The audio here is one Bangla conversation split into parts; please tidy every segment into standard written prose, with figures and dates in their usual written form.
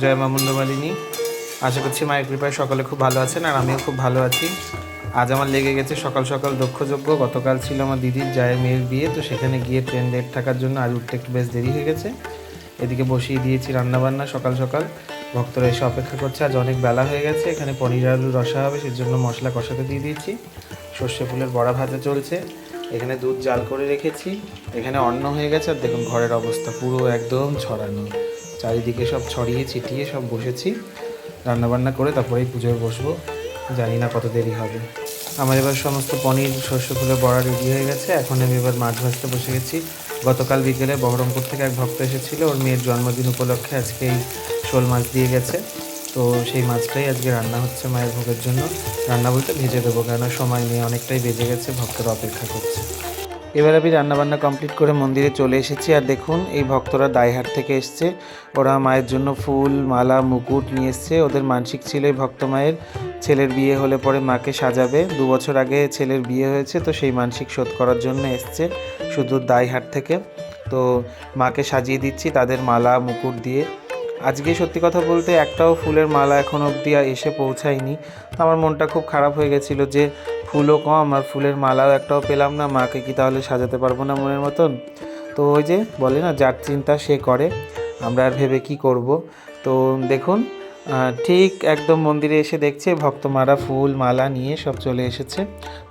জয় মা মুন্ডমালিনী। আশা করছি মায়ের কৃপায় সকলে খুব ভালো আছেন, আর আমিও খুব ভালো আছি। আজ আমার লেগে গেছে সকাল সকাল দক্ষযজ্ঞ। গতকাল ছিল আমার দিদির জায়ের মেয়ের বিয়ে, তো সেখানে গিয়ে ট্রেন লেট থাকার জন্য আজ উঠতে একটু বেশ দেরি হয়ে গেছে। এদিকে বসিয়ে দিয়েছি রান্নাবান্না সকাল সকাল। ভক্তরা এসে অপেক্ষা করছে, আজ অনেক বেলা হয়ে গেছে। এখানে পনির আলু রসা হবে, সেজন্য মশলা কষাতে দিয়ে দিয়েছি। সর্ষে ফুলের বড়া ভাজা চলছে। এখানে দুধ জাল করে রেখেছি। এখানে অন্ন হয়ে গেছে, আর দেখুন ঘরের অবস্থা পুরো একদম ছড়ানো, চারিদিকে সব ছড়িয়ে ছিটিয়ে সব বসেছি। রান্নাবান্না করে তারপরেই পুজোয় বসবো, জানি না কত দেরি হবে। আমার এবার সমস্ত পনির সর্ষে ফুলের বড়া রেডি হয়ে গেছে। এখন আমি এবার মাছ ভাজতে বসে গেছি। গতকাল বিকেলে বহরমপুর থেকে এক ভক্ত এসেছিলো, ওর মেয়ের জন্মদিন উপলক্ষে আজকে এই শোল মাছ দিয়ে গেছে। তো সেই মাছটাই আজকে রান্না হচ্ছে মায়ের ভোগের জন্য। রান্না বলতে ভেজে দেবো, কেননা সময় নিয়ে অনেকটাই বেজে গেছে, ভক্তরা অপেক্ষা করছে। এবার আমি রান্নাবান্না কমপ্লিট করে মন্দিরে চলে এসেছি। আর দেখুন এই ভক্তরা দাইহাট থেকে এসছে। ওরা মায়ের জন্য ফুল মালা মুকুট নিয়ে এসছে। ওদের মানসিক ছিল এই ভক্ত মায়ের ছেলের বিয়ে হলে পরে মাকে সাজাবে। 2 বছর আগে ছেলের বিয়ে হয়েছে, তো সেই মানসিক শোধ করার জন্য এসছে শুধু দাইহাট থেকে। তো মাকে সাজিয়ে দিচ্ছি তাদের মালা মুকুট দিয়ে। আজকে সত্যি কথা বলতে একটাও ফুলের মালা এখন অবধি এসে পৌঁছায়নি। তো আমার মনটা খুব খারাপ হয়ে গেছিলো যে ফুলও কম আর ফুলের মালাও একটাও পেলাম না। মাকে কি তাহলে সাজাতে পারবো না মনের মতন? তো ওই যে বলে না, যার চিন্তা সে করে, আমরা আর ভেবে কি করব। তো দেখুন ঠিক একদম মন্দিরে এসে দেখছে ভক্তমারা ফুল মালা নিয়ে সব চলে এসেছে।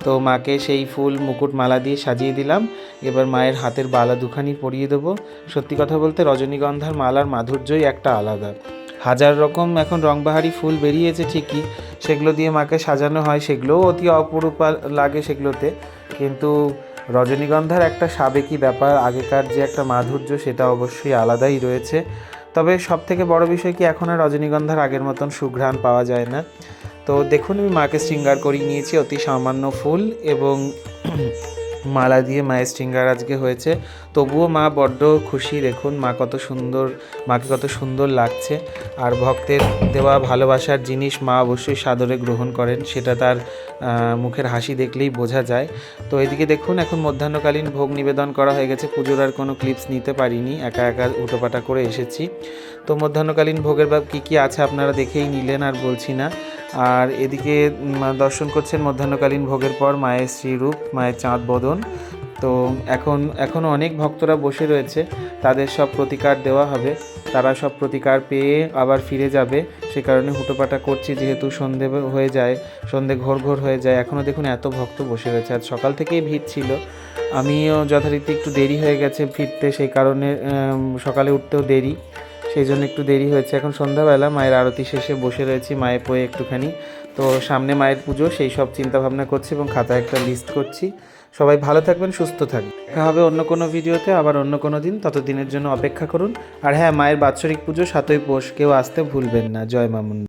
তো মাকে সেই ফুল মুকুট মালা দিয়ে সাজিয়ে দিলাম। এবার মায়ের হাতের বালা দুখানি পরিয়ে দেবো। সত্যি কথা বলতে রজনীগন্ধার মালার মাধুর্যই একটা আলাদা। হাজার রকম এখন রংবাহারি ফুল বেরিয়েছে ঠিকই, সেগুলো দিয়ে মাকে সাজানো হয়, সেগুলোও অতি অপরূপ লাগে সেগুলোতে, কিন্তু রজনীগন্ধার একটা সাবেকি ব্যাপার, আগেকার যে একটা মাধুর্য, সেটা অবশ্যই আলাদাই রয়েছে। তবে সব থেকে বড় বিষয় কি, এখন আর রজনীগন্ধার আগের মতন সুঘ্রাণ পাওয়া যায় না। তো দেখুন আমি মাকে শৃঙ্গার করিয়ে নিয়েছি অতি সামান্য ফুল এবং মালা দিয়ে মায়ের শৃঙ্গার আজকে হয়েছে। তবুও মা বড্ড খুশি। দেখুন মা কত সুন্দর, মাকে কত সুন্দর লাগছে। আর ভক্তের দেওয়া ভালোবাসার জিনিস মা অবশ্যই সাদরে গ্রহণ করেন, সেটা তার মুখের হাসি দেখলেই বোঝা যায়। তো এদিকে দেখুন এখন মধ্যাহ্নকালীন ভোগ নিবেদন করা হয়ে গেছে। পুজোর আর কোনো ক্লিপস নিতে পারিনি, একা একা উটোপাটা করে এসেছি। তো মধ্যাহ্নকালীন ভোগের বা কী কী আছে আপনারা দেখেই নিলেন, আর বলছি না। আর এদিকে দর্শন করছেন মধ্যাহ্নকালীন ভোগের পর মায়ের শ্রীরূপ, মায়ের চাঁদ বদন। তো এখনও অনেক ভক্তরা বসে রয়েছে, তাদের সব প্রতিকার দেওয়া হবে। তারা সব প্রতিকার পেয়ে আবার ফিরে যাবে, সে কারণে হুটোপাটা করছি, যেহেতু সন্ধে হয়ে যায়, সন্ধে ঘোর ঘোর হয়ে যায়। এখনও দেখুন এত ভক্ত বসে রয়েছে। আজ সকাল থেকেই ভিড় ছিল, আমিও যথারীতি একটু দেরি হয়ে গেছে ফিরতে, সেই কারণে সকালে উঠতেও দেরি, সেই জন্য একটু দেরি হয়েছে। এখন সন্ধ্যাবেলা মায়ের আরতি শেষে বসে রয়েছি মায়ের পয়ে একটুখানি। তো সামনে মায়ের পুজো, সেই সব চিন্তাভাবনা করছি এবং খাতায় একটা লিস্ট করছি। সবাই ভালো থাকবেন, সুস্থ থাকবেন। দেখা হবে অন্য কোনো ভিডিওতে, আবার অন্য কোনো দিন। ততদিনের জন্য অপেক্ষা করুন। আর হ্যাঁ, মায়ের বাৎসরিক পুজো 7ই পৌষ, কেউ আসতে ভুলবেন না। জয় মা মুন্ডা।